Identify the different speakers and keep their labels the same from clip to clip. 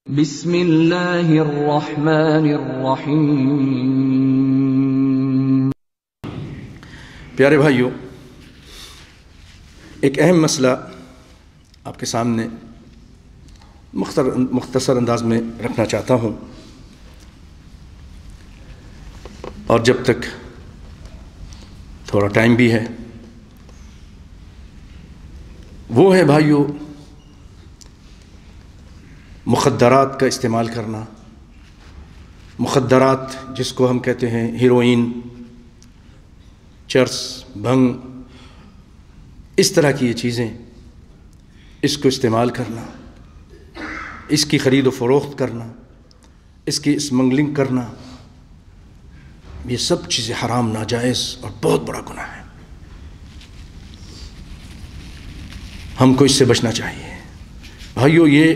Speaker 1: بسم اللہ الرحمن الرحیم۔
Speaker 2: پیارے بھائیوں، ایک اہم مسئلہ آپ کے سامنے مختصر انداز میں رکھنا چاہتا ہوں، اور جب تک تھوڑا ٹائم بھی ہے، وہ ہے بھائیوں مخدرات کا استعمال کرنا۔ مخدرات جس کو ہم کہتے ہیں ہیروئن، چرس، بھنگ، اس طرح کی یہ چیزیں، اس کو استعمال کرنا، اس کی خرید و فروخت کرنا، اس کی اسمگلنگ کرنا، یہ سب چیزیں حرام، ناجائز اور بہت بڑا گناہ ہے۔ ہم کو اس سے بچنا چاہیے بھائیو۔ یہ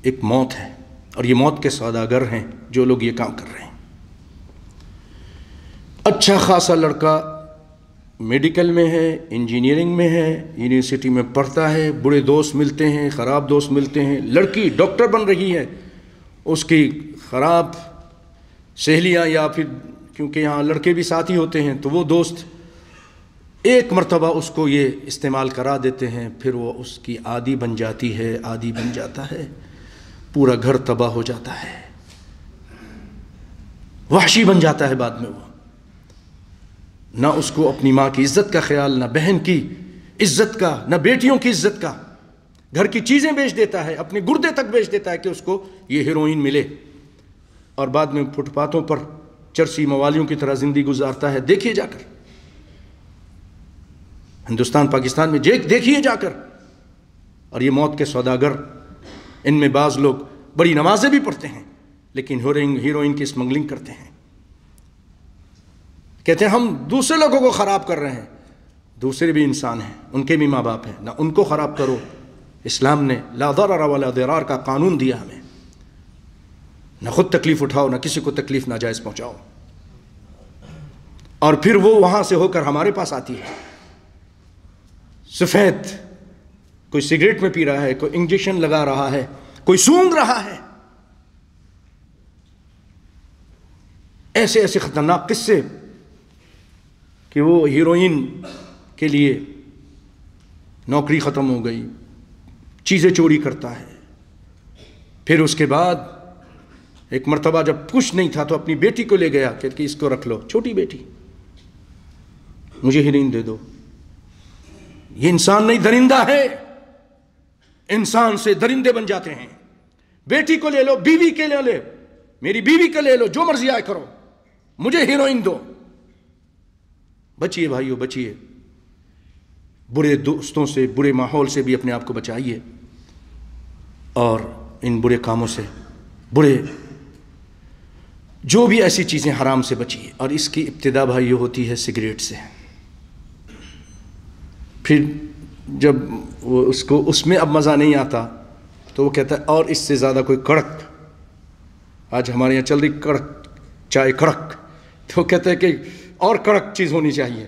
Speaker 2: ایک موت ہے، اور یہ موت کے سوداگر ہیں جو لوگ یہ کام کر رہے ہیں۔ اچھا خاصا لڑکا میڈیکل میں ہے، انجینئرنگ میں ہے، یونیورسٹی میں پڑھتا ہے، برے دوست ملتے ہیں، خراب دوست ملتے ہیں۔ لڑکی ڈاکٹر بن رہی ہے، اس کی خراب سہیلیاں، یا پھر کیونکہ یہاں لڑکے بھی ساتھی ہوتے ہیں تو وہ دوست ایک مرتبہ اس کو یہ استعمال کرا دیتے ہیں، پھر وہ اس کی عادی بن جاتی ہے، عادی بن جاتا ہے، پورا گھر تباہ ہو جاتا ہے، وحشی بن جاتا ہے بعد میں۔ وہ نہ اس کو اپنی ماں کی عزت کا خیال، نہ بہن کی عزت کا، نہ بیٹیوں کی عزت کا، گھر کی چیزیں بیچ دیتا ہے، اپنے گردے تک بیچ دیتا ہے کہ اس کو یہ ہیروئن ملے، اور بعد میں فٹ پاتھوں پر چرسی موالیوں کی طرح زندگی گزارتا ہے۔ دیکھیے جا کر ہندوستان پاکستان میں، دیکھیے جا کر۔ اور یہ موت کے سوداگر، ان میں بعض لوگ بڑی نمازیں بھی پڑھتے ہیں لیکن ہیروئن کی اسمگلنگ کرتے ہیں، کہتے ہیں ہم دوسرے لوگوں کو خراب کر رہے ہیں۔ دوسرے بھی انسان ہیں، ان کے بھی ماں باپ ہیں، نہ ان کو خراب کرو۔ اسلام نے لا ضرر ولا ضرار کا قانون دیا ہمیں، نہ خود تکلیف اٹھاؤ، نہ کسی کو تکلیف ناجائز پہنچاؤ۔ اور پھر وہ وہاں سے ہو کر ہمارے پاس آتی ہے سفید، کوئی سگریٹ میں پی رہا ہے، کوئی انجیکشن لگا رہا ہے، کوئی سونگ رہا ہے۔ ایسے ایسے خطرناک قصے کہ وہ ہیروئن کے لیے نوکری ختم ہو گئی، چیزیں چوری کرتا ہے، پھر اس کے بعد ایک مرتبہ جب کچھ نہیں تھا تو اپنی بیٹی کو لے گیا کہ اس کو رکھ لو، چھوٹی بیٹی، مجھے ہیروئن دے دو۔ یہ انسان نہیں، درندہ ہے۔ انسان سے درندے بن جاتے ہیں۔ بیٹی کو لے لو، بیوی کے لے لے، میری بیوی کو لے لو، جو مرضی آئے کرو، مجھے ہیروئن دو۔ بچیے بھائیو، بچیے، برے دوستوں سے، برے ماحول سے بھی اپنے آپ کو بچائیے، اور ان برے کاموں سے، برے جو بھی ایسی چیزیں حرام سے بچیے۔ اور اس کی ابتدا بھائیو ہوتی ہے سگریٹ سے۔ پھر جب وہ اس میں اب مزہ نہیں آتا تو وہ کہتا ہے اور اس سے زیادہ کوئی کڑک، آج ہمارے یہاں چل رہی کڑک چائے، کڑک، تو وہ کہتا ہے کہ اور کڑک چیز ہونی چاہیے۔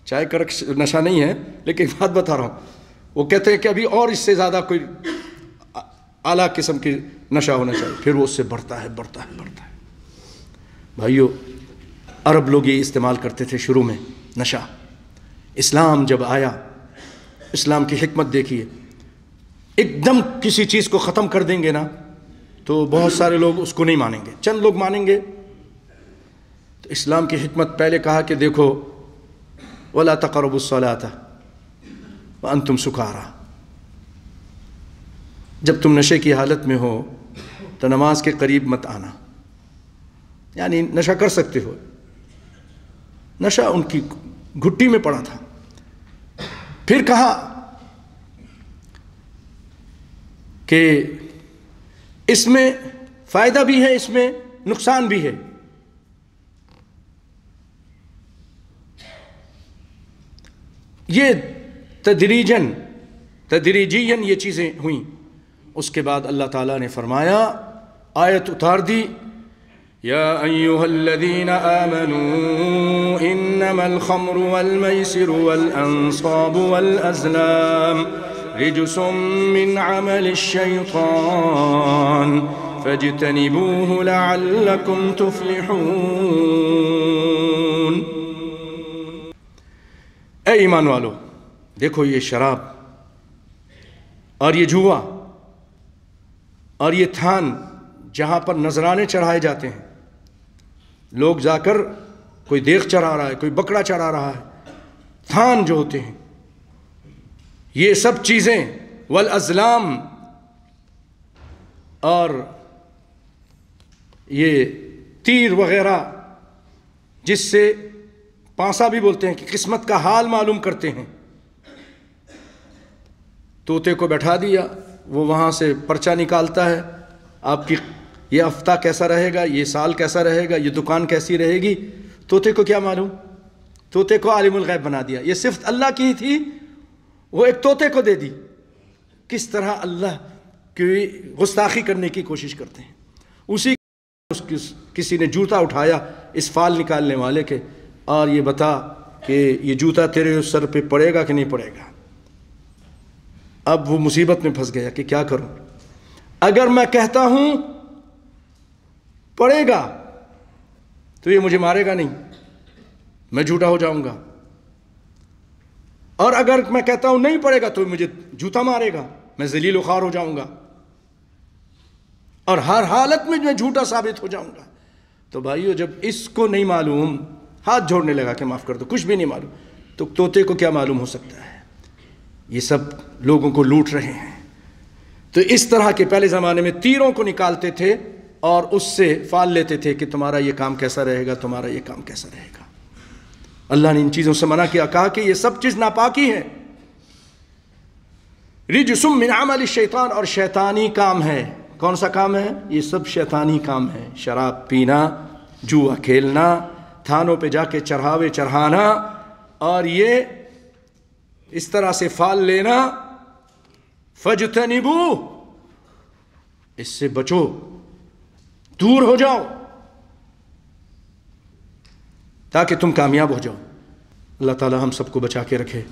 Speaker 2: چائے کڑک نشہ نہیں ہے، لیکن بات بتا رہا ہوں، وہ کہتے ہیں کہ ابھی اور اس سے زیادہ کوئی اعلیٰ قسم کی نشہ ہونا چاہیے۔ پھر وہ اس سے بڑھتا ہے، بڑھتا ہے، بڑھتا ہے۔ بھائیو، عرب لوگ یہ استعمال کرتے تھے شروع میں نشہ۔ اسلام جب آیا، اسلام کی حکمت دیکھیے، ایک دم کسی چیز کو ختم کر دیں گے نا تو بہت سارے لوگ اس کو نہیں مانیں گے، چند لوگ مانیں گے۔ تو اسلام کی حکمت پہلے کہا کہ دیکھو وَلَا تَقْرَبُوا الصَّلَاةَ وَأَنْتُمْ سُكَارَىٰ، جب تم نشے کی حالت میں ہو تو نماز کے قریب مت آنا، یعنی نشہ کر سکتے ہو۔ نشہ ان کی گھٹی میں پڑا تھا۔ پھر کہا کہ اس میں فائدہ بھی ہے، اس میں نقصان بھی ہے۔ یہ تدریجاً یہ چیزیں ہوئیں۔ اس کے بعد اللہ تعالیٰ نے فرمایا، آیت اتار دی، یا ایھا الذین آمنوا انما الخمر والمیسر والانصاب والازلام رجس من عمل الشیطان فاجتنبوه لعلکم تفلحون۔ اے ایمان والو، دیکھو یہ شراب اور یہ جوا اور یہ تھان جہاں پر نذرانے چڑھائے جاتے ہیں، لوگ جا کر کوئی دیغ چڑھا رہا ہے، کوئی بکرا چڑھا رہا ہے، تھان جو ہوتے ہیں، یہ سب چیزیں والازلام اور یہ تیر وغیرہ، جس سے پانسا بھی بولتے ہیں کہ قسمت کا حال معلوم کرتے ہیں، طوطے کو بیٹھا دیا، وہ وہاں سے پرچہ نکالتا ہے، آپ کی یہ ہفتہ کیسا رہے گا، یہ سال کیسا رہے گا، یہ دکان کیسی رہے گی، طوطے کو کیا معلوم؟ طوطے کو عالم الغیب بنا دیا۔ یہ صفت اللہ کی تھی، وہ ایک طوطے کو دے دی۔ کس طرح اللہ کی گستاخی کرنے کی کوشش کرتے ہیں۔ اسی کسی نے جوتا اٹھایا اس فال نکالنے والے کے، اور یہ بتا کہ یہ جوتا تیرے سر پہ پڑے گا کہ نہیں پڑے گا۔ اب وہ مصیبت میں پھنس گیا کہ کیا کروں، اگر میں کہتا ہوں پڑے گا تو یہ مجھے مارے گا نہیں، میں جھوٹا ہو جاؤں گا، اور اگر میں کہتا ہوں نہیں پڑے گا تو مجھے جوتا مارے گا، میں ذلیل و خوار ہو جاؤں گا، اور ہر حالت میں میں جھوٹا ثابت ہو جاؤں گا۔ تو بھائیو، جب اس کو نہیں معلوم، ہاتھ جوڑنے لگا کہ معاف کر دو، کچھ بھی نہیں معلوم، تو طوطے کو کیا معلوم ہو سکتا ہے؟ یہ سب لوگوں کو لوٹ رہے ہیں۔ تو اس طرح کے پہلے زمانے میں تیروں کو نکالتے تھے اور اس سے فال لیتے تھے کہ تمہارا یہ کام کیسا رہے گا، تمہارا یہ کام کیسا رہے گا۔ اللہ نے ان چیزوں سے منع کیا، کہا کہ یہ سب چیز ناپاکی ہے، رجس من عمل الشیطان، اور شیطانی کام ہے۔ کون سا کام ہے؟ یہ سب شیطانی کام ہے، شراب پینا، جوا کھیلنا، تھانوں پہ جا کے چڑھاوے چڑھانا، اور یہ اس طرح سے فال لینا، فجتنبو، اس سے بچو، دور ہو جاؤ، تاکہ تم کامیاب ہو جاؤ۔ اللہ تعالی ہم سب کو بچا کے رکھے۔